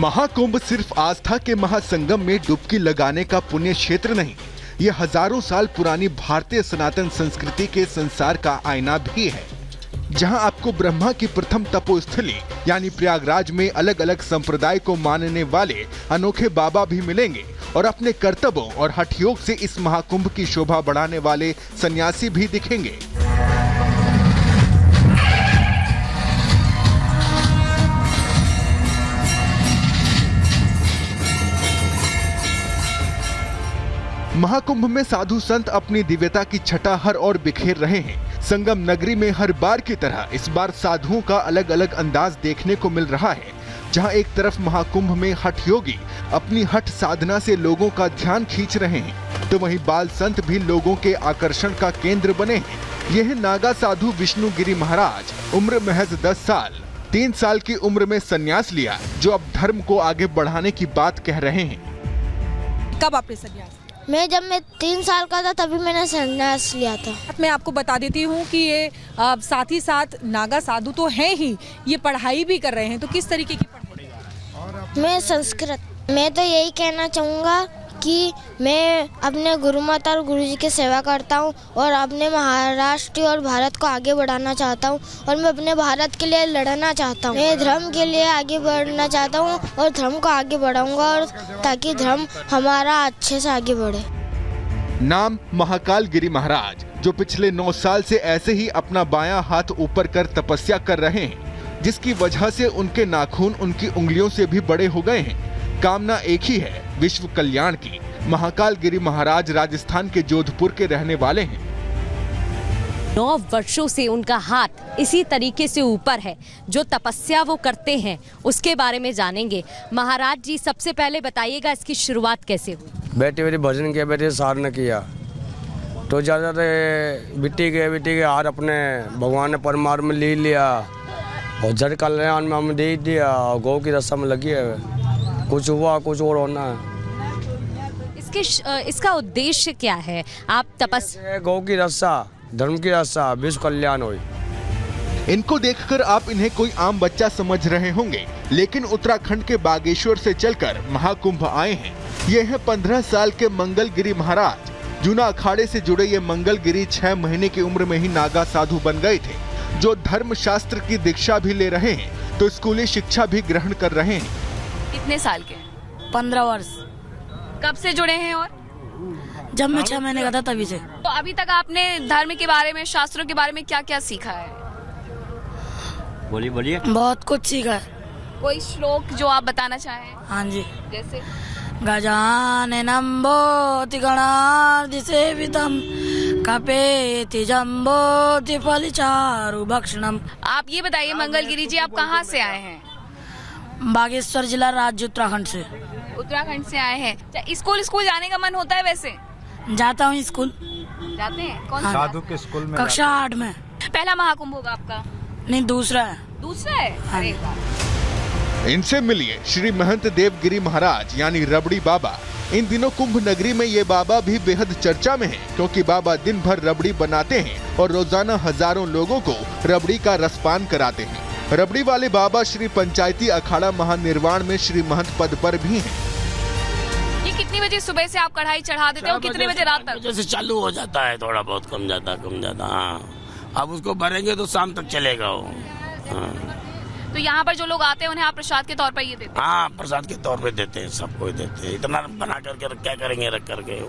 महाकुंभ सिर्फ आस्था के महासंगम में डुबकी लगाने का पुण्य क्षेत्र नहीं, ये हजारों साल पुरानी भारतीय सनातन संस्कृति के संसार का आईना भी है, जहां आपको ब्रह्मा की प्रथम तपोस्थली यानी प्रयागराज में अलग अलग संप्रदाय को मानने वाले अनोखे बाबा भी मिलेंगे और अपने कर्तव्यों और हठ योग से इस महाकुंभ की शोभा बढ़ाने वाले सन्यासी भी दिखेंगे। महाकुंभ में साधु संत अपनी दिव्यता की छटा हर ओर बिखेर रहे हैं। संगम नगरी में हर बार की तरह इस बार साधुओं का अलग अलग अंदाज देखने को मिल रहा है, जहां एक तरफ महाकुंभ में हठ योगी अपनी हठ साधना से लोगों का ध्यान खींच रहे हैं, तो वहीं बाल संत भी लोगों के आकर्षण का केंद्र बने हैं। यह नागा साधु विष्णु गिरी महाराज उम्र महज 10 साल 3 साल की उम्र में संन्यास लिया, जो अब धर्म को आगे बढ़ाने की बात कह रहे हैं। कब आपने संन्यास? जब मैं 3 साल का था तभी मैंने संन्यास लिया था। मैं आपको बता देती हूँ कि ये साथ ही साथ नागा साधु तो हैं ही, ये पढ़ाई भी कर रहे हैं। तो किस तरीके की पढ़ाई? मैं संस्कृत। मैं तो यही कहना चाहूँगा कि मैं अपने गुरु माता और गुरुजी की सेवा करता हूँ और अपने महाराष्ट्र और भारत को आगे बढ़ाना चाहता हूँ और मैं अपने भारत के लिए लड़ना चाहता हूँ। मैं धर्म के लिए आगे बढ़ना चाहता हूँ और धर्म को आगे बढ़ाऊंगा और ताकि धर्म हमारा अच्छे से आगे बढ़े। नाम महाकाल गिरी महाराज, जो पिछले 9 साल से ऐसे ही अपना बायां हाथ ऊपर कर तपस्या कर रहे हैं, जिसकी वजह से उनके नाखून उनकी उंगलियों से भी बड़े हो गए हैं। कामना एक ही है, विश्व कल्याण की। महाकाल गिरी महाराज राजस्थान के जोधपुर के रहने वाले हैं। 9 वर्षों से उनका हाथ इसी तरीके से ऊपर है। जो तपस्या वो करते हैं उसके बारे में जानेंगे। महाराज जी, सबसे पहले बताइएगा इसकी शुरुआत कैसे हुई? बेटे बेटे भजन किया, बेटे साधना किया, तो ज़्यादा बिट्टी के हार अपने भगवान ने परमात्मा ले लिया और जड़ कल्याण में हम दे दिया। गौ की रस्म में लगी है, कुछ हुआ कुछ और होना है। इसका उद्देश्य क्या है? आप तपस्या, गौ की रक्षा, धर्म की रक्षा, विश्व कल्याण हो। इनको देखकर आप इन्हें कोई आम बच्चा समझ रहे होंगे, लेकिन उत्तराखंड के बागेश्वर से चलकर महाकुंभ आए हैं। ये हैं 15 साल के मंगलगिरी महाराज। जूना अखाड़े से जुड़े ये मंगलगिरी 6 महीने की उम्र में ही नागा साधु बन गए थे, जो धर्म शास्त्र की दीक्षा भी ले रहे हैं तो स्कूली शिक्षा भी ग्रहण कर रहे हैं। कितने साल के? 15 वर्ष। कब से जुड़े हैं? और जब मैं 6 महीने का था तभी से। तो अभी तक आपने धर्म के बारे में, शास्त्रों के बारे में क्या क्या सीखा है? बोलिए। बहुत कुछ सीखा है। कोई श्लोक जो आप बताना चाहें? हाँ जी। जैसे गजाननं भूति गणार्धि सेवितं कपेति जम्बोति फलिचारु भक्षणम। आप ये बताइए मंगलगिरी जी, आप कहाँ से आए हैं? बागेश्वर जिला, राज्य उत्तराखंड से। उत्तराखंड से आए हैं। स्कूल जाने का मन होता है? वैसे जाता हूँ स्कूल। जाते हैं? कौन साधु के स्कूल में? कक्षा 8 में। पहला महाकुंभ होगा आपका? नहीं, दूसरा है। दूसरा है? अरे वाह। इनसे मिलिए श्री महंत देवगिरी महाराज यानी रबड़ी बाबा। इन दिनों कुंभ नगरी में ये बाबा भी बेहद चर्चा में हैं, क्योंकि बाबा दिन भर रबड़ी बनाते हैं और रोजाना हजारों लोगों को रबड़ी का रसपान कराते हैं। रबड़ी वाले बाबा श्री पंचायती अखाड़ा महानिर्वाण में श्री महंत पद पर भी हैं। ये कितनी बजे सुबह से आप कढ़ाई चढ़ा देते हो? कितने बजे रात तक? जैसे चालू हो जाता है, थोड़ा बहुत कम जाता। हाँ, अब उसको भरेंगे तो शाम तक चलेगा वो। हाँ। तो यहाँ पर जो लोग आते हैं उन्हें आप प्रसाद के तौर पर ये देते हैं? हाँ, प्रसाद के तौर पे देते हैं, सबको देते हैं। इतना बना करके क्या करेंगे, रख करके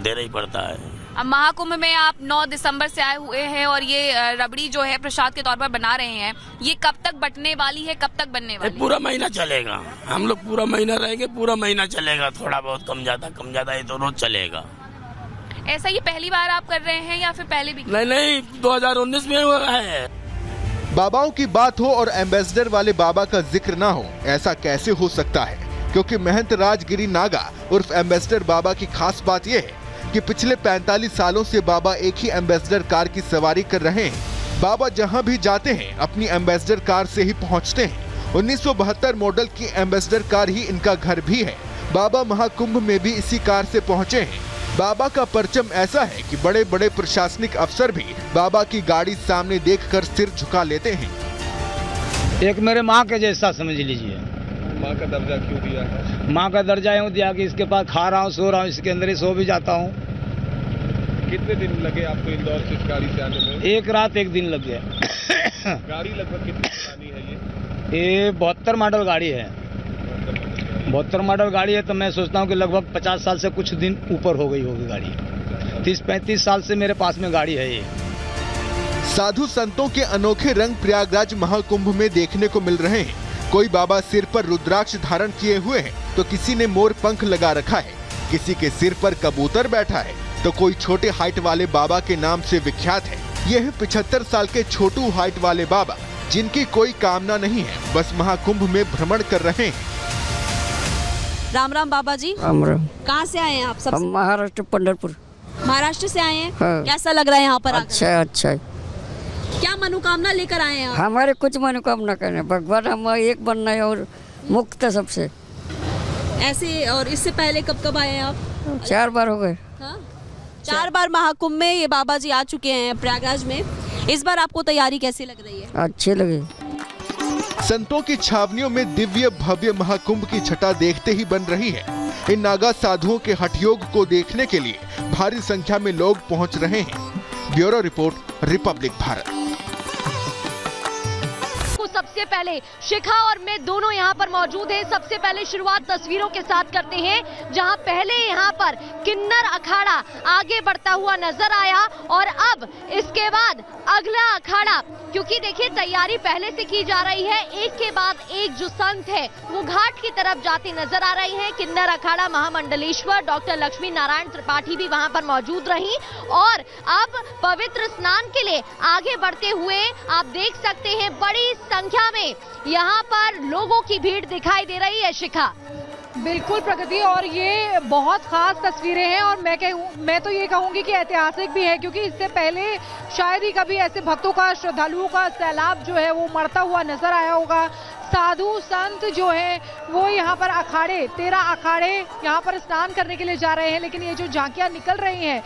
देना ही पड़ता है। अब महाकुंभ में आप 9 दिसंबर से आए हुए हैं और ये रबड़ी जो है प्रसाद के तौर पर बना रहे हैं, ये कब तक बटने वाली है, कब तक बनने वाली है? पूरा महीना चलेगा। हम लोग पूरा महीना रहेंगे, पूरा महीना चलेगा। थोड़ा बहुत कम ज्यादा ये तो रोज चलेगा। ऐसा ये पहली बार आप कर रहे हैं या फिर पहले भी? नहीं, 2019 में हुआ है। बाबाओं की बात हो और एम्बेसडर वाले बाबा का जिक्र ना हो, ऐसा कैसे हो सकता है? क्योंकि महंत राजगिरी नागा उर्फ एम्बेसडर बाबा की खास बात यह है कि पिछले 45 सालों से बाबा एक ही एम्बेसडर कार की सवारी कर रहे हैं। बाबा जहां भी जाते हैं अपनी एम्बेसडर कार से ही पहुंचते हैं। 1972 मॉडल की एम्बेसडर कार ही इनका घर भी है। बाबा महाकुंभ में भी इसी कार से पहुंचे हैं। बाबा का परचम ऐसा है कि बड़े बड़े प्रशासनिक अफसर भी बाबा की गाड़ी सामने देखकर सिर झुका लेते हैं। एक मेरे माँ के जैसा समझ लीजिए। माँ का दर्जा क्यों दिया है? माँ का दर्जा यूँ दिया कि इसके पास खा रहा हूँ, सो रहा हूँ, इसके अंदर ही सो भी जाता हूँ। कितने दिन लगे आपको इंदौर से इस गाड़ी से आने में? एक रात एक दिन लग गया। गाड़ी लगभग कितनी पुरानी है ये 72 मॉडल गाड़ी है। 72 मॉडल गाड़ी है, तो मैं सोचता हूँ कि लगभग 50 साल से कुछ दिन ऊपर हो गई होगी गाड़ी। 30-35 साल से मेरे पास में गाड़ी है ये। साधु संतों के अनोखे रंग प्रयागराज महाकुंभ में देखने को मिल रहे हैं। कोई बाबा सिर पर रुद्राक्ष धारण किए हुए हैं, तो किसी ने मोर पंख लगा रखा है, किसी के सिर पर कबूतर बैठा है, तो कोई छोटे हाइट वाले बाबा के नाम से विख्यात है। यह 75 साल के छोटू हाइट वाले बाबा, जिनकी कोई कामना नहीं है, बस महाकुंभ में भ्रमण कर रहे हैं। राम राम बाबा जी। राम राम। कहाँ से आए हैं आप? सब हम महाराष्ट्र पंढरपुर। महाराष्ट्र से आए हैं। हाँ। कैसा लग रहा है यहाँ पर आकर? अच्छा है, अच्छा है। क्या मनोकामना लेकर आए हैं आप? हमारे कुछ मनोकामना करने, भगवान हम एक बनना है और मुक्त सबसे। ऐसे और इससे पहले कब कब आए हैं आप? 4 बार हो गए। हाँ? 4 बार महाकुंभ में ये बाबा जी आ चुके हैं प्रयागराज में। इस बार आपको तैयारी कैसी लग रही है? अच्छी लगी। संतों की छावनियों में दिव्य भव्य महाकुंभ की छटा देखते ही बन रही है। इन नागा साधुओं के हठ योग को देखने के लिए भारी संख्या में लोग पहुंच रहे हैं। Bureau report, Republic Bharat. सबसे पहले शिखा और मैं दोनों यहाँ पर मौजूद हैं। सबसे पहले शुरुआत तस्वीरों के साथ करते हैं, जहाँ पहले यहाँ पर किन्नर अखाड़ा आगे बढ़ता हुआ नजर आया और अब इसके बाद अगला अखाड़ा, क्योंकि देखिए तैयारी पहले से की जा रही है। एक के बाद एक जो संत है वो घाट की तरफ जाते नजर आ रही हैं। किन्नर अखाड़ा महामंडलेश्वर डॉक्टर लक्ष्मी नारायण त्रिपाठी भी वहां पर मौजूद रही और अब पवित्र स्नान के लिए आगे बढ़ते हुए आप देख सकते हैं बड़ी संख्या में यहाँ पर लोगों की भीड़ दिखाई दे रही है। शिखा, बिल्कुल प्रगति, और ये बहुत खास तस्वीरें हैं और मैं तो ये कहूंगी कि ऐतिहासिक भी है, क्योंकि इससे पहले शायद ही कभी ऐसे भक्तों का, श्रद्धालुओं का सैलाब जो है वो मरता हुआ नजर आया होगा। साधु संत जो है वो यहाँ पर अखाड़े 13 अखाड़े यहाँ पर स्नान करने के लिए जा रहे हैं, लेकिन ये जो झांकियां निकल रही हैं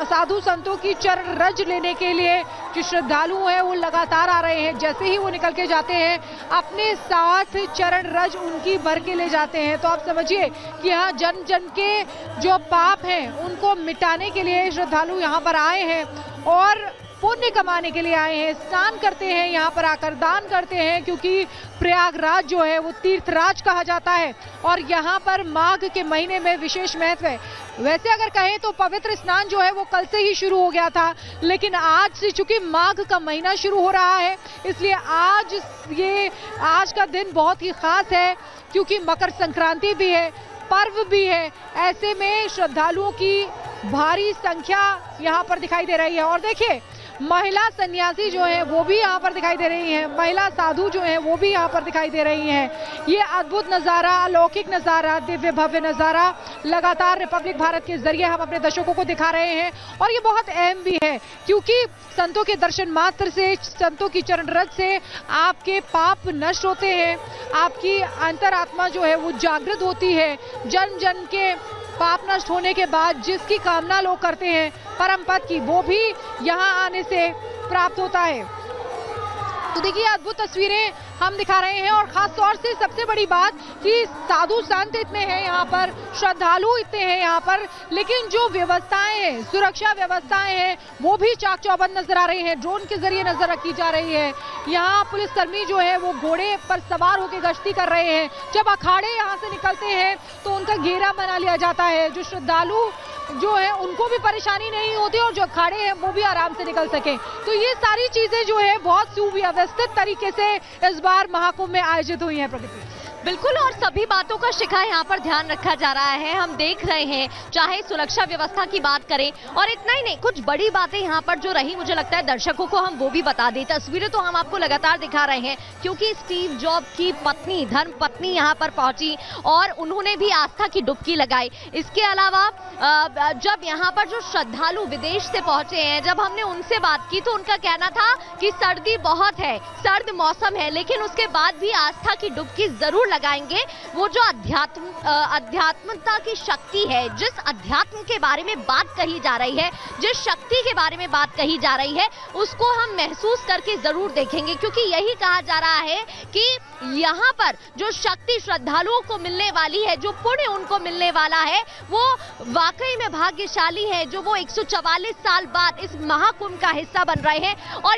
साधु संतों की चरण रज लेने के लिए जो श्रद्धालु हैं वो लगातार आ रहे हैं। जैसे ही वो निकल के जाते हैं अपने साथ चरण रज उनकी भर के ले जाते हैं। तो आप समझिए कि यहाँ जन जन के जो पाप हैं उनको मिटाने के लिए श्रद्धालु यहाँ पर आए हैं और पुण्य कमाने के लिए आए हैं, स्नान करते हैं, यहाँ पर आकर दान करते हैं, क्योंकि प्रयागराज जो है वो तीर्थराज कहा जाता है और यहाँ पर माघ के महीने में विशेष महत्व है। वैसे अगर कहें तो पवित्र स्नान जो है वो कल से ही शुरू हो गया था, लेकिन आज से चूंकि माघ का महीना शुरू हो रहा है इसलिए आज का दिन बहुत ही खास है, क्योंकि मकर संक्रांति भी है, पर्व भी है। ऐसे में श्रद्धालुओं की भारी संख्या यहाँ पर दिखाई दे रही है। और देखिए महिला सन्यासी जो है वो भी यहाँ पर दिखाई दे रही हैं, महिला साधु जो हैं वो भी यहाँ पर दिखाई दे रही हैं। ये अद्भुत नज़ारा, अलौकिक नज़ारा, दिव्य भव्य नज़ारा लगातार रिपब्लिक भारत के जरिए हम अपने दर्शकों को दिखा रहे हैं और ये बहुत अहम भी है, क्योंकि संतों के दर्शन मात्र से, संतों की चरण रज से आपके पाप नष्ट होते हैं, आपकी अंतरात्मा जो है वो जागृत होती है। जन जन के पाप नष्ट होने के बाद जिसकी कामना लोग करते हैं परम पद की, वो भी यहाँ आने से प्राप्त होता है। तो देखिए अद्भुत तस्वीरें हम दिखा रहे हैं और खास तौर से सबसे बड़ी बात कि साधु संत इतने हैं यहाँ पर, श्रद्धालु इतने हैं यहाँ पर, लेकिन जो व्यवस्थाएं हैं, सुरक्षा व्यवस्थाएं हैं वो भी चाक चौबंद नजर आ रही हैं। ड्रोन के जरिए नजर रखी जा रही है। यहाँ पुलिसकर्मी जो है वो घोड़े पर सवार होकर गश्ती कर रहे हैं। जब अखाड़े यहाँ से निकलते हैं तो उनका घेरा बना लिया जाता है, जो श्रद्धालु जो है उनको भी परेशानी नहीं होती और जो अखाड़े हैं वो भी आराम से निकल सके। तो ये सारी चीजें जो है बहुत सुव्यवस्थित तरीके से इस बार महाकुंभ में आयोजित हुई हैं। प्रगति, बिल्कुल, और सभी बातों का शिखा यहाँ पर ध्यान रखा जा रहा है। हम देख रहे हैं, चाहे सुरक्षा व्यवस्था की बात करें और इतना ही नहीं, कुछ बड़ी बातें यहाँ पर जो रही, मुझे लगता है दर्शकों को हम वो भी बता दें। तस्वीरें तो हम आपको लगातार दिखा रहे हैं, क्योंकि स्टीव जॉब की पत्नी, धर्म पत्नी यहाँ पर पहुंची और उन्होंने भी आस्था की डुबकी लगाई। इसके अलावा जब यहाँ पर जो श्रद्धालु विदेश से पहुंचे हैं, जब हमने उनसे बात की तो उनका कहना था कि सर्दी बहुत है, सर्द मौसम है, लेकिन उसके बाद भी आस्था की डुबकी जरूर लगाएंगे वो जो अध्यात्मता की शक्ति है, जिस अध्यात्म के बारे में बात कही जा रही है, जिस शक्ति के बारे में बात कही जा रही है, उसको हम महसूस करके जरूर देखेंगे, क्योंकि यही कहा जा रहा है कि यहाँ पर जो शक्ति श्रद्धालुओं को मिलने वाली है, जो पुण्य उनको मिलने वाला है, वो वाकई में भाग्यशाली है, जो वो 144 साल बाद इस महाकुंभ का हिस्सा बन रहे हैं। और